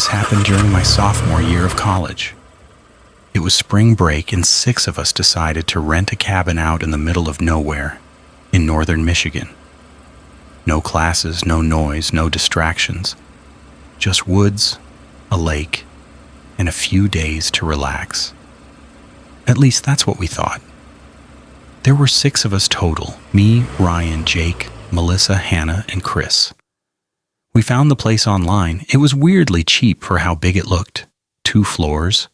this happened during my sophomore year of college. It was spring break and 6 of us decided to rent a cabin out in the middle of nowhere in northern Michigan. No classes, no noise, no distractions. Just woods, a lake, and a few days to relax. At least that's what we thought. There were 6 of us total: me, Ryan, Jake, Melissa, Hannah, and Chris. We found the place online. It was weirdly cheap for how big it looked. 2 floors,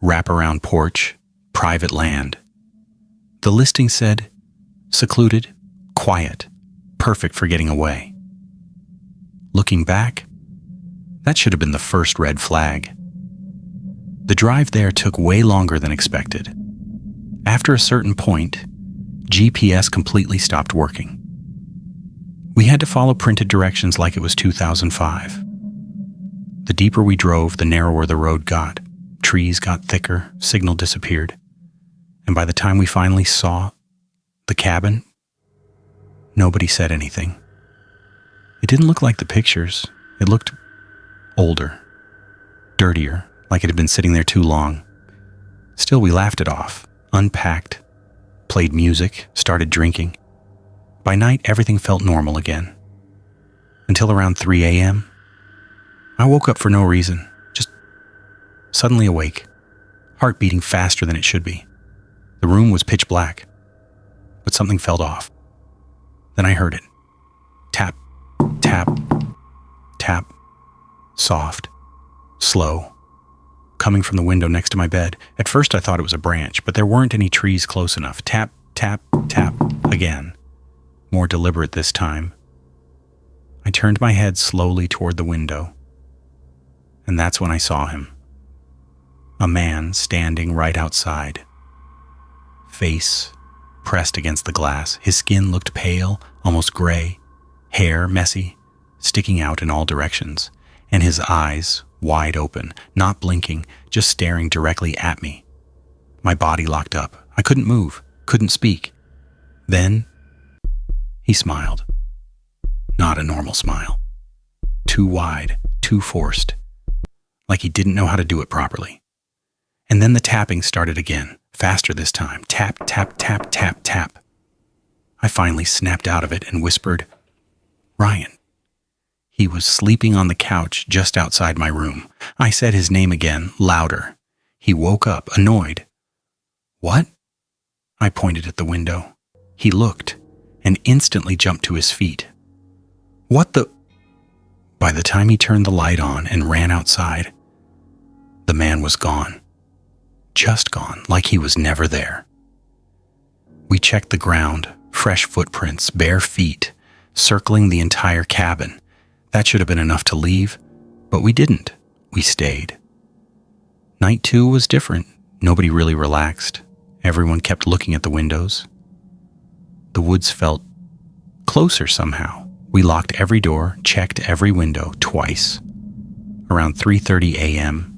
wraparound porch, private land. The listing said, secluded, quiet, perfect for getting away. Looking back, that should have been the first red flag. The drive there took way longer than expected. After a certain point, GPS completely stopped working. We had to follow printed directions like it was 2005. The deeper we drove, the narrower the road got. Trees got thicker, signal disappeared. And by the time we finally saw the cabin, nobody said anything. It didn't look like the pictures. It looked older, dirtier, like it had been sitting there too long. Still, we laughed it off, unpacked, played music, started drinking. By night, everything felt normal again. Until around 3 a.m., I woke up for no reason, just suddenly awake, heart beating faster than it should be. The room was pitch black, but something felt off. Then I heard it. Tap, tap, tap, soft, slow, coming from the window next to my bed. At first I thought it was a branch, but there weren't any trees close enough. Tap, tap, tap, again. More deliberate this time. I turned my head slowly toward the window, and that's when I saw him. A man standing right outside. Face pressed against the glass. His skin looked pale, almost gray, hair messy, sticking out in all directions, and his eyes wide open, not blinking, just staring directly at me. My body locked up. I couldn't move, couldn't speak. Then he smiled. Not a normal smile. Too wide, too forced, like he didn't know how to do it properly. And then the tapping started again, faster this time. Tap, tap, tap, tap, tap. I finally snapped out of it and whispered, "Ryan." He was sleeping on the couch just outside my room. I said his name again, louder. He woke up, annoyed. "What?" I pointed at the window. He looked and instantly jumped to his feet. "What the?" By the time he turned the light on and ran outside, the man was gone. Just gone, like he was never there. We checked the ground, fresh footprints, bare feet, circling the entire cabin. That should have been enough to leave, but we didn't. We stayed. Night 2 was different. Nobody really relaxed. Everyone kept looking at the windows. The woods felt closer somehow. We locked every door, checked every window twice. Around 3:30 a.m.,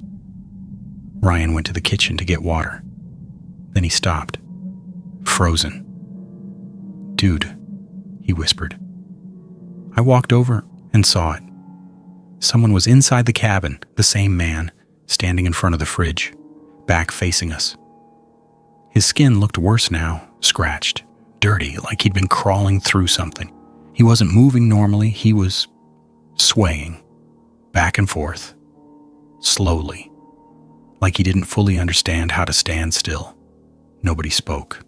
Ryan went to the kitchen to get water. Then he stopped, frozen. "Dude," he whispered. I walked over and saw it. Someone was inside the cabin, the same man, standing in front of the fridge, back facing us. His skin looked worse now, scratched, dirty, like he'd been crawling through something. He wasn't moving normally, he was swaying, back and forth, slowly, like he didn't fully understand how to stand still. Nobody spoke.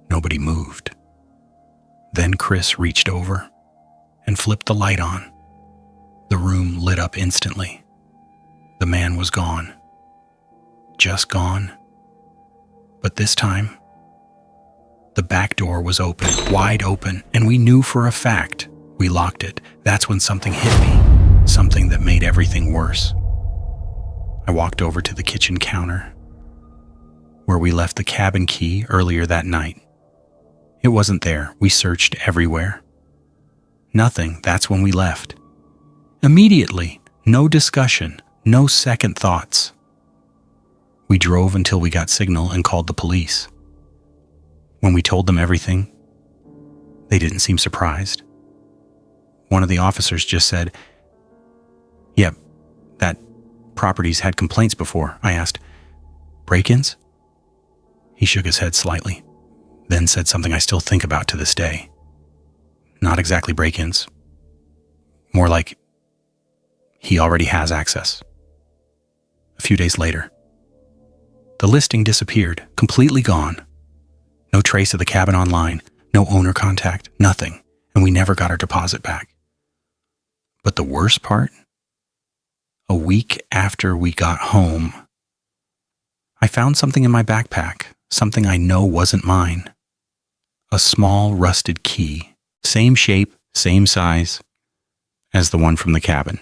Nobody moved. Then Chris reached over and flipped the light on. The room lit up instantly. The man was gone. Just gone. But this time, the back door was open, wide open, and we knew for a fact we locked it. That's when something hit me, something that made everything worse. I walked over to the kitchen counter, where we left the cabin key earlier that night. It wasn't there. We searched everywhere. Nothing. That's when we left. Immediately. No discussion. No second thoughts. We drove until we got signal and called the police. When we told them everything, they didn't seem surprised. One of the officers just said, "Yep, properties had complaints before?" I asked. "Break-ins?" He shook his head slightly, then said something I still think about to this day. "Not exactly break-ins. More like he already has access." A few days later, the listing disappeared, completely gone. No trace of the cabin online, no owner contact, nothing, and we never got our deposit back. But the worst part? A week after we got home, I found something in my backpack, something I know wasn't mine. A small rusted key, same shape, same size as the one from the cabin.